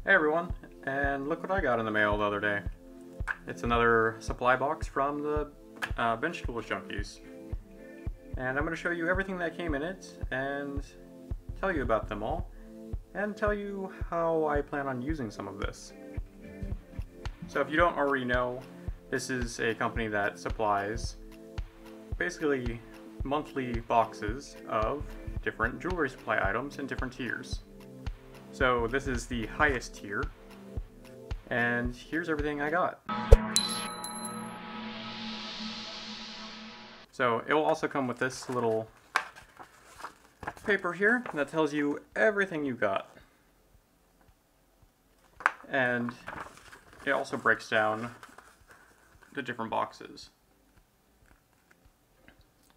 Hey everyone, and look what I got in the mail the other day. It's another supply box from the bench tools Junkies. And I'm going to show you everything that came in it and tell you about them all and tell you how I plan on using some of this. So if you don't already know, this is a company that supplies basically monthly boxes of different jewelry supply items in different tiers. So this is the highest tier, and here's everything I got. So it will also come with this little paper here that tells you everything you got. And it also breaks down the different boxes.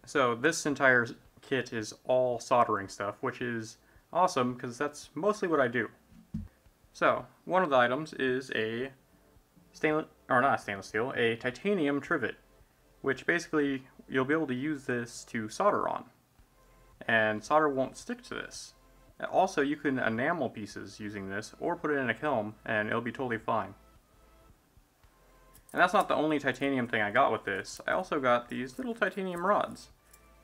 So this entire kit is all soldering stuff, which is awesome because that's mostly what I do. So one of the items is a a titanium trivet, which basically you'll be able to use this to solder on, and solder won't stick to this. Also, you can enamel pieces using this or put it in a kiln and it'll be totally fine. And that's not the only titanium thing I got with this. I also got these little titanium rods,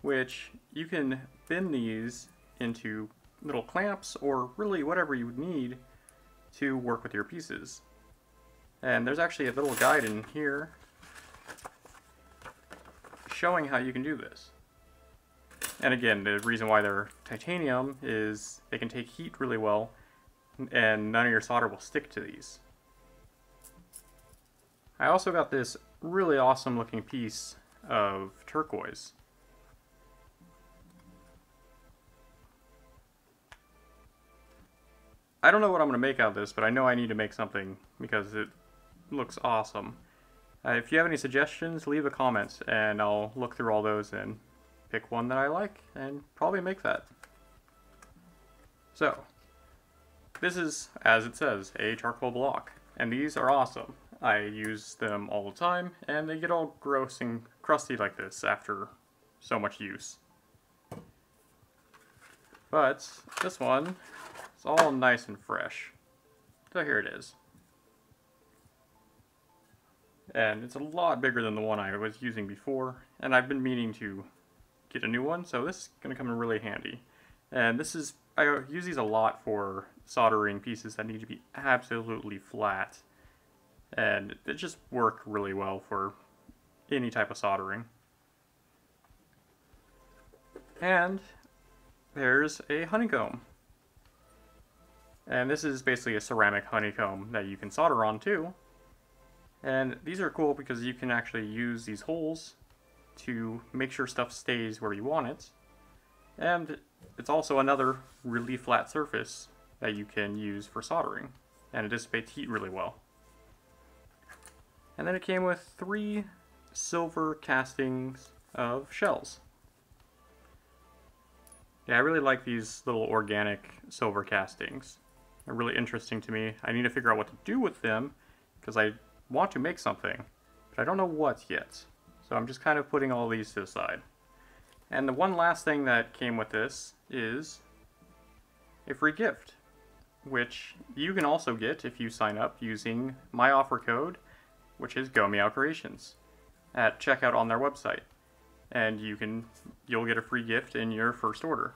which you can bend these into little clamps or really whatever you would need to work with your pieces. And there's actually a little guide in here showing how you can do this. And again, the reason why they're titanium is they can take heat really well and none of your solder will stick to these. I also got this really awesome looking piece of turquoise. I don't know what I'm going to make out of this, but I know I need to make something because it looks awesome. If you have any suggestions, leave a comment and I'll look through all those and pick one that I like and probably make that. So, this is, as it says, a charcoal block, and these are awesome. I use them all the time and they get all gross and crusty like this after so much use. But this one, it's all nice and fresh. So here it is. And it's a lot bigger than the one I was using before, and I've been meaning to get a new one, so this is going to come in really handy. And this is, I use these a lot for soldering pieces that need to be absolutely flat. And it just work really well for any type of soldering. And there's a honeycomb. And this is basically a ceramic honeycomb that you can solder on too. And these are cool because you can actually use these holes to make sure stuff stays where you want it. And it's also another really flat surface that you can use for soldering. And it dissipates heat really well. And then it came with 3 silver castings of shells. Yeah, I really like these little organic silver castings. They're really interesting to me. I need to figure out what to do with them because I want to make something, but I don't know what yet. So I'm just kind of putting all these to the side. And the one last thing that came with this is a free gift, which you can also get if you sign up using my offer code, which is GomeowCreations, at checkout on their website. And you'll get a free gift in your first order.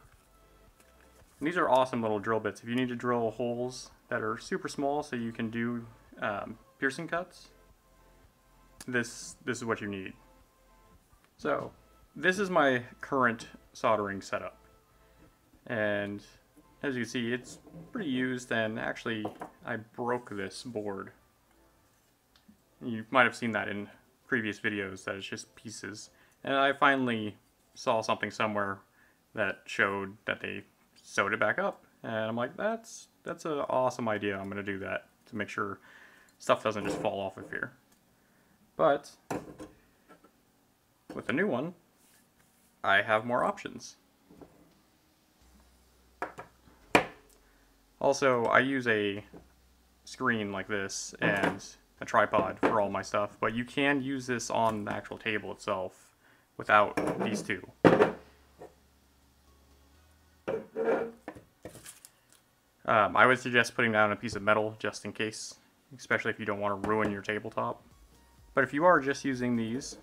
And these are awesome little drill bits. If you need to drill holes that are super small so you can do piercing cuts, this is what you need. So this is my current soldering setup, and as you can see, it's pretty used, and actually I broke this board. You might have seen that in previous videos that it's just pieces, and I finally saw something somewhere that showed that they sewed it back up, and I'm like, that's an awesome idea. I'm gonna do that to make sure stuff doesn't just fall off of here. But with the new one, I have more options. Also, I use a screen like this and a tripod for all my stuff, but you can use this on the actual table itself without these two. I would suggest putting down a piece of metal just in case, especially if you don't want to ruin your tabletop. But if you are just using these,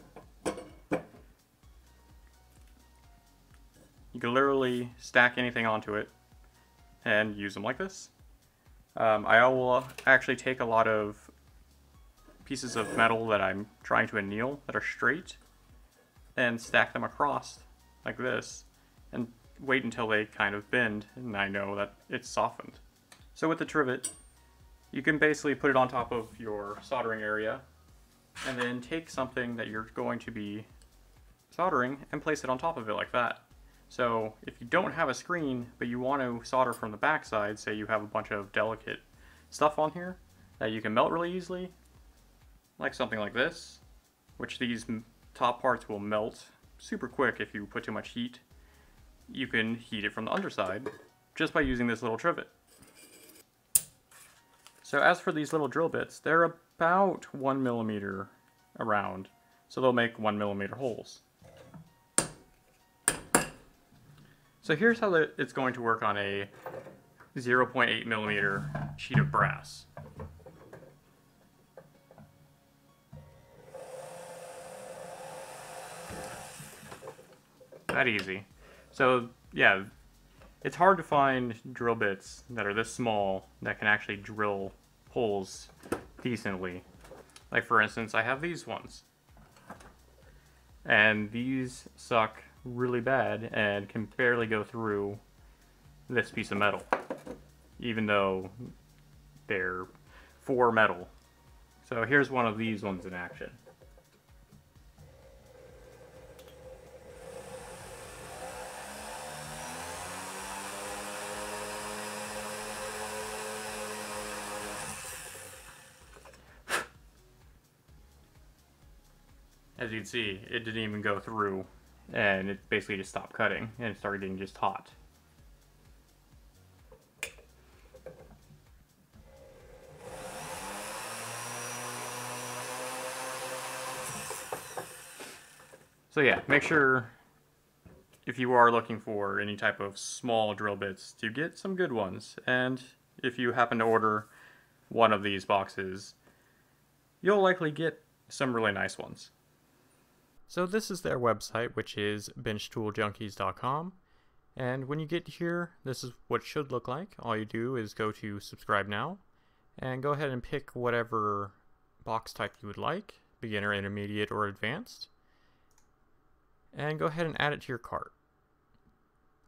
you can literally stack anything onto it and use them like this. I will actually take a lot of pieces of metal that I'm trying to anneal that are straight and stack them across like this and wait until they kind of bend and I know that it's softened. So with the trivet, you can basically put it on top of your soldering area and then take something that you're going to be soldering and place it on top of it like that. So if you don't have a screen but you want to solder from the back side, say you have a bunch of delicate stuff on here that you can melt really easily, like something like this, which these top parts will melt super quick if you put too much heat. You can heat it from the underside just by using this little trivet. So as for these little drill bits, they're about 1 millimeter around, so they'll make 1 millimeter holes. So here's how it's going to work on a 0.8 millimeter sheet of brass. That easy. So yeah, it's hard to find drill bits that are this small that can actually drill holes decently. Like for instance, I have these ones. And these suck really bad and can barely go through this piece of metal, even though they're for metal. So here's one of these ones in action. As you can see, it didn't even go through, and it basically just stopped cutting, and it started getting just hot. So yeah, make sure, if you are looking for any type of small drill bits, to get some good ones. And if you happen to order one of these boxes, you'll likely get some really nice ones. So this is their website, which is benchtooljunkies.com. And when you get here, this is what it should look like. All you do is go to subscribe now and go ahead and pick whatever box type you would like, beginner, intermediate, or advanced. And go ahead and add it to your cart.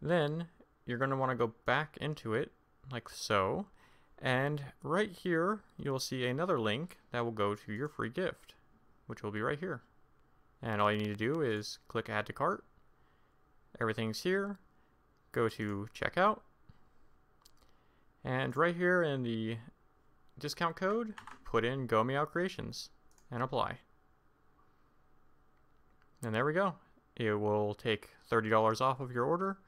Then you're going to want to go back into it like so. And right here, you'll see another link that will go to your free gift, which will be right here. And all you need to do is click add to cart. Everything's here. Go to checkout. And right here in the discount code, put in GomeowCreations and apply. And there we go. It will take $30 off of your order.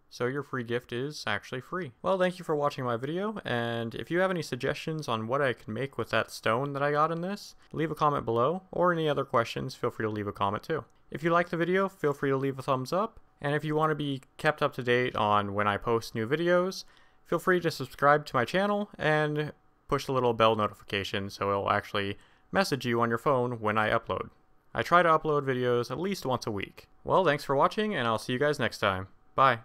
So your free gift is actually free. Well, thank you for watching my video, and if you have any suggestions on what I can make with that stone that I got in this, leave a comment below, or any other questions, feel free to leave a comment too. If you liked the video, feel free to leave a thumbs up, and if you want to be kept up to date on when I post new videos, feel free to subscribe to my channel and push the little bell notification so it'll actually message you on your phone when I upload. I try to upload videos at least once a week. Well, thanks for watching, and I'll see you guys next time. Bye.